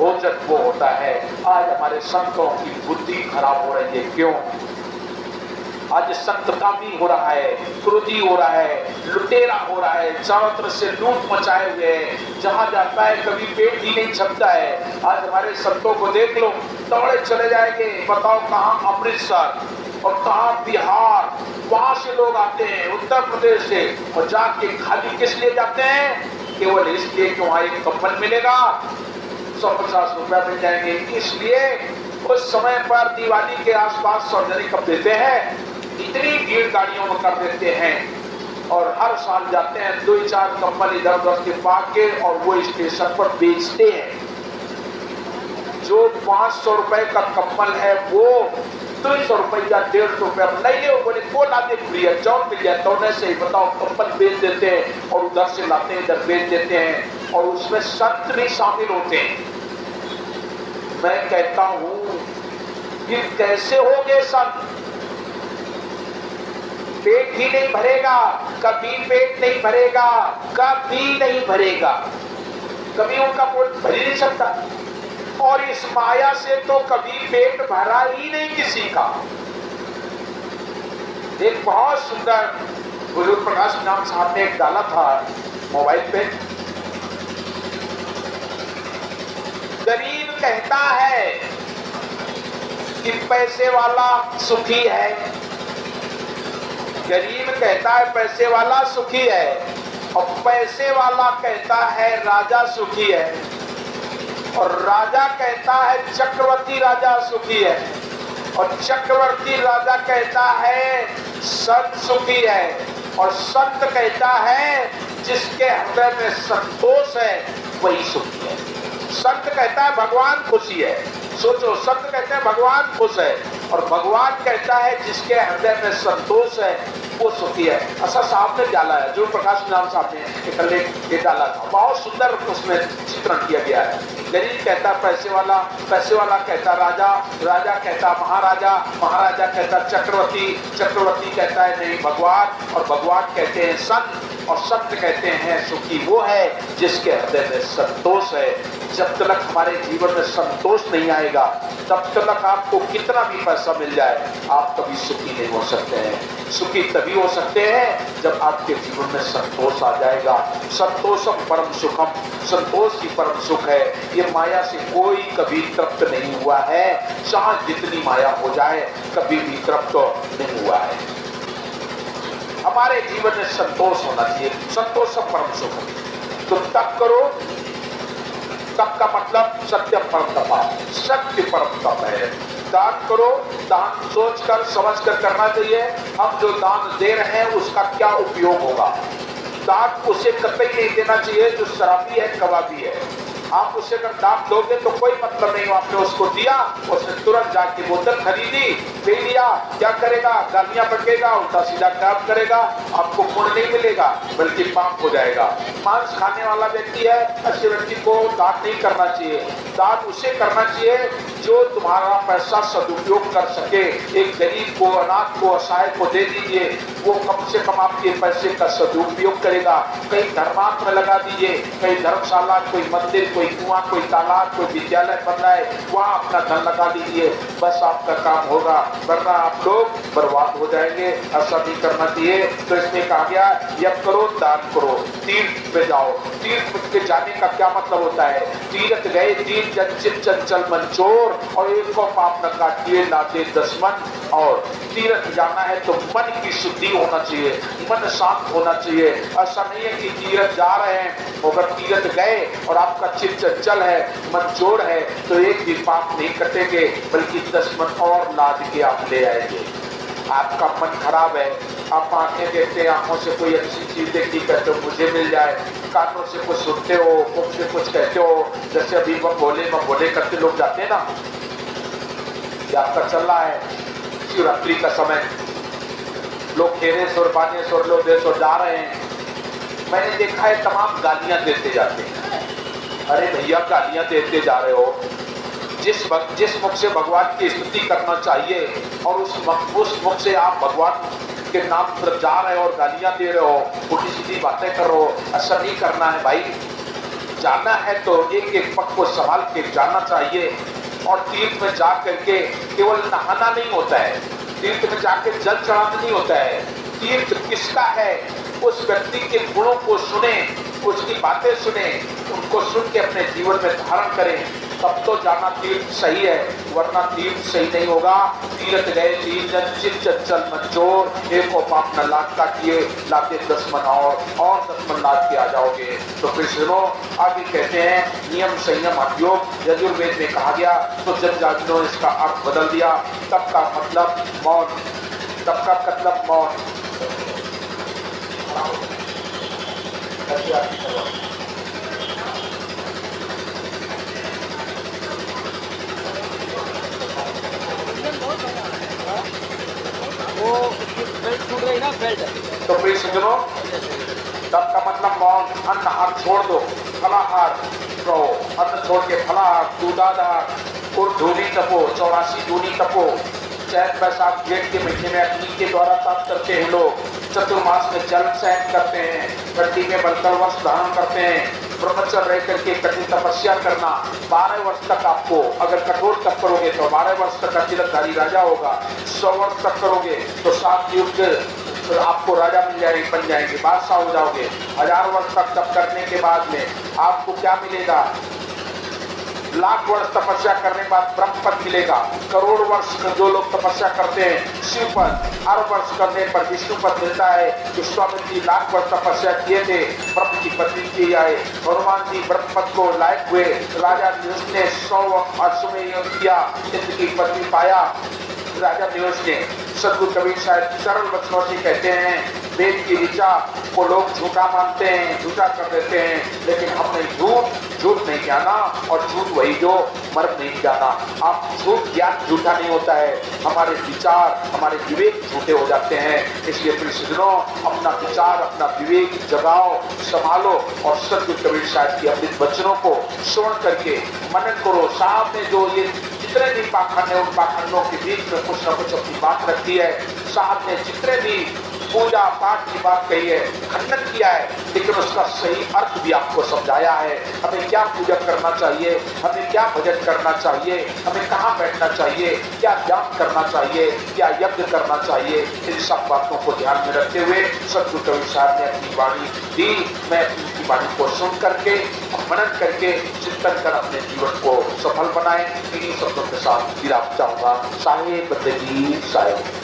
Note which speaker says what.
Speaker 1: भोजन वो होता है। आज हमारे संतों की बुद्धि खराब हो रही है, क्यों? आज संत कामी हो रहा है, क्रोधी हो रहा है, लुटेरा हो रहा है, चारों तरफ से लूट मचाए हुए है, जहां जाता है कभी पेट ही नहीं छपता है। आज हमारे संतों को देख लो, दौड़े चले जाएंगे, बताओ कहां अमृतसर और कहां बिहार, वहां से लोग आते हैं, उत्तर प्रदेश से, और जाके खाली किस लिए जाते हैं? केवल इसलिए कि वहां एक कंबल मिलेगा, 150 रुपया मिल जाएंगे। इसलिए उस समय पर दिवाली के आसपास सर्जरी कब देते हैं, इतनी भीड़ गाड़ियों में कर देते हैं, और हर साल जाते हैं 2-4 कंबल इधर उधर के पाके और वो स्टेशन पर बेचते हैं। जो 500 रुपए का कंबल है वो 200 रुपया 150 रुपया नहीं ले, बोले को लाते फ्री जौन मिल जाए तो से ही, बताओ कंबल बेच देते हैं और उधर से लाते हैं इधर बेच देते हैं, और उसमें संत भी शामिल होते हैं। मैं कहता हूं कि कैसे होंगे संत? पेट ही नहीं भरेगा, कभी पेट नहीं भरेगा, कभी नहीं भरेगा, कभी उनका पेट भर ही नहीं सकता, और इस माया से तो कभी पेट भरा ही नहीं किसी का। एक बहुत सुंदर बुजुर्ग प्रकाश नाम साहब ने एक डाला था मोबाइल पे, गरीब कहता है कि पैसे वाला सुखी है, गरीब कहता है पैसे वाला सुखी है, और पैसे वाला कहता है राजा सुखी है, और राजा कहता है चक्रवर्ती राजा सुखी है, और चक्रवर्ती राजा कहता है संत सुखी है, और संत कहता है जिसके हृदय में संतोष है वही सुखी है। संत कहता है भगवान खुशी है, सोचो, संत कहते हैं भगवान खुश है, और भगवान कहता है जिसके हृदय में संतोष है वो सुखी है। ऐसा साहब ने डाला है, जो प्रकाश नाम साहब ने एक डाला था, बहुत सुंदर उसमें चित्रण किया गया है। गरीब कहता पैसे वाला कहता राजा, राजा कहता महाराजा, महाराजा कहता चक्रवर्ती, चक्रवर्ती कहता है नहीं भगवान, और भगवान कहते हैं संत, और संत कहते हैं सुखी वो है जिसके हृदय में संतोष है। जब तक हमारे जीवन में संतोष नहीं आएगा, तब तक आपको कितना भी पैसा मिल जाए, आप कभी सुखी नहीं हो सकते हैं। सुखी तभी हो सकते हैं जब आपके जीवन में संतोष आ जाएगा। संतोषम परम सुखम, संतोष ही परम सुख है। ये माया से कोई कभी तृप्त नहीं हुआ है, चाहे जितनी माया हो जाए कभी भी तृप्त नहीं हुआ है। हमारे जीवन में संतोष होना चाहिए, संतोषम परम सुख। तो तप करो, तप का मतलब सत्य परम तपा, सत्य परम तप है। दान करो, दान सोच कर समझ कर करना चाहिए, हम जो दान दे रहे हैं उसका क्या उपयोग होगा। दान उसे कतई नहीं देना चाहिए जो शराबी है, कबाबी है। आप उसे अगर दान दोगे तो कोई मतलब नहीं, आपने उसको दिया, उसने तुरंत जाके बोतल खरीदी, पी लिया, क्या करेगा, गालियां बकेगा, उल्टा सीधा काम करेगा, आपको पुण्य नहीं मिलेगा बल्कि पाप हो जाएगा। मांस खाने वाला व्यक्ति है, ऐसे व्यक्ति को दान नहीं करना चाहिए। दान उसे करना चाहिए जो तुम्हारा पैसा सदुपयोग कर सके। एक गरीब को, अनाथ को, असहाय को दे दीजिए, वो कम से कम आपके पैसे का सदुपयोग करेगा। कहीं धर्मार्थ में लगा दीजिए, कहीं धर्मशाला, कोई मंदिर, कोई कुआं, कोई तालाब, कोई विद्यालय बन रहा है, वहां अपना धन लगा दीजिए, बस आपका काम होगा, वरना आप लोग बर्बाद हो जाएंगे। ऐसा नहीं करना चाहिए। तो इसमें कहा गया यज्ञ करो, दान करो, तीर्थ पे जाओ। तीर्थ पे जाने का क्या मतलब होता है? तीर्थ गए तीन जन चित चंचल मंचोर, और एक को पाप न काटिए लाते 10 मन। और तीर्थ जाना है तो मन की शुद्धि होना चाहिए, मन शांत होना चाहिए। ऐसा नहीं है कि तीर्थ जा रहे हैं, अगर तीर्थ गए और आपका चित्त चंचल है, मन जोड़ है, तो एक भी पाप नहीं कटेंगे, बल्कि 10 मन और लाद के आप ले आएंगे। आपका मन खराब है, आप आंखें देखते हैं, आंखों से कोई अच्छी चीज देखी, कहते हो मुझे मिल जाए, कानों से कुछ सुनते हो, मुख से कुछ कहते हो, जैसे अभी मैं बोले करते लोग जाते हैं ना, ये आपका चल रहा है शिवरात्रि का समय, लोग खेरेश्वर, बानेश्वर, लोधेश्वर जा रहे हैं। मैंने देखा है तमाम गालियां देते जाते हैं। अरे भैया, गालियां देते जा रहे हो, जिस मुख से भगवान की स्तुति करना चाहिए और उस मुख से आप भगवान के नाम पर जा रहे हो और गालियां दे रहे हो, उल्टी सीधी बातें कर रहे हो, ऐसा नहीं करना है भाई। जाना है तो एक एक पग को संभाल के जाना चाहिए। और तीर्थ में जा करके केवल नहाना नहीं होता है, तीर्थ में जाके जल चढ़ाना नहीं होता है। तीर्थ किसका है, उस व्यक्ति के गुणों को सुने, उसकी बातें सुने, उनको सुन के अपने जीवन में धारण करें, तब तो जाना तीर्थ सही है, वरना तीर्थ सही नहीं होगा। तीर्थ गए 3 जन चित चंचल मन चोर, एक को पाप न लाग किए लाते 10 मन और 10 मन लाग के आ जाओगे। तो फिर सुनो, आगे कहते हैं नियम संयम अभयोग यजुर्वेद में कहा गया। तो जब जागरणों ने इसका अर्थ बदल दिया, तब का मतलब मौन, तब का मतलब मौन।
Speaker 2: वो बेल्ट टूट गई ना, बेल्ट।
Speaker 1: तो प्रिय सज्जनों, तब का मतलब मौन। अन्न आहार छोड़ दो, फलाहार करो, अन्न छोड़ के फलाहार, दूधाधार और धूनी तपो, 84 धूनी तपो। चैत वैशाख जेठ के महीने में अग्नि के द्वारा तप करते हैं लोग, चतुर्मास में जल सहन करते हैं, ठंडी में बलकर वस्त्र धारण करते हैं, ब्रह्मचर्य रह करके कठिन तपस्या करना। 12 वर्ष तक आपको अगर कठोर तप करोगे तो 12 वर्ष तक का तिलकधारी राजा होगा। 100 वर्ष तक करोगे तो 7 युग तो आपको राजा मिल जाएंगे, बन जाएंगे, बादशाह हो जाओगे। 1000 वर्ष तक तप करने के बाद में आपको क्या मिलेगा, लाख वर्ष तपस्या करने के बाद ब्रह्म पद मिलेगा। करोड़ वर्ष जो लोग तपस्या करते हैं शिव पद, अरब वर्ष करने पर विष्णु पद मिलता है। विश्वामित्र जी लाख वर्ष तपस्या किए थे, ब्रह्म की पदवी की आए। हनुमान जी ब्रह्म पद को लायक हुए, राजा ने 100 अश्वमेध किया, इंद्र की पदवी पाया। राजा निवेश ने सदगुरु कबीर साहब सरल वचनों से कहते हैं, वेद की ऋचा को लोग झूठा मानते हैं, झूठा कर देते हैं, लेकिन हमने झूठ नहीं जाना, और झूठ वही जो मर्म नहीं जाना। आप झूठ ज्ञान झूठा नहीं होता है, हमारे विचार हमारे विवेक झूठे हो जाते हैं। इसलिए प्रिय सज्जनों, अपना विचार अपना विवेक जगाओ, संभालो और सदगुरु कबीर साहब की अमृत वचनों को श्रवण करके मनन करो। साहब ने जो ये जितने भी पाखंड है, उन पाखंडों के बीच में कुछ न कुछ अपनी बात रखी है। साहब ने जितने भी पूजा पाठ की बात कही है, खंडन किया है, लेकिन उसका सही अर्थ भी आपको समझाया है। हमें क्या पूजा करना चाहिए, हमें क्या भजन करना चाहिए, हमें कहाँ बैठना चाहिए, क्या ध्यान करना चाहिए, क्या यज्ञ करना चाहिए, इन सब बातों को ध्यान में रखते हुए सदगुरु कबीर साहब ने अपनी वाणी दी। मैं अपनी वाणी को सुन करके मनन करके चिंतन कर अपने जीवन को सफल बनाए। इन्हीं शब्दों के साथ विराम चाहूंगा। साहेब बंदगी साहेब।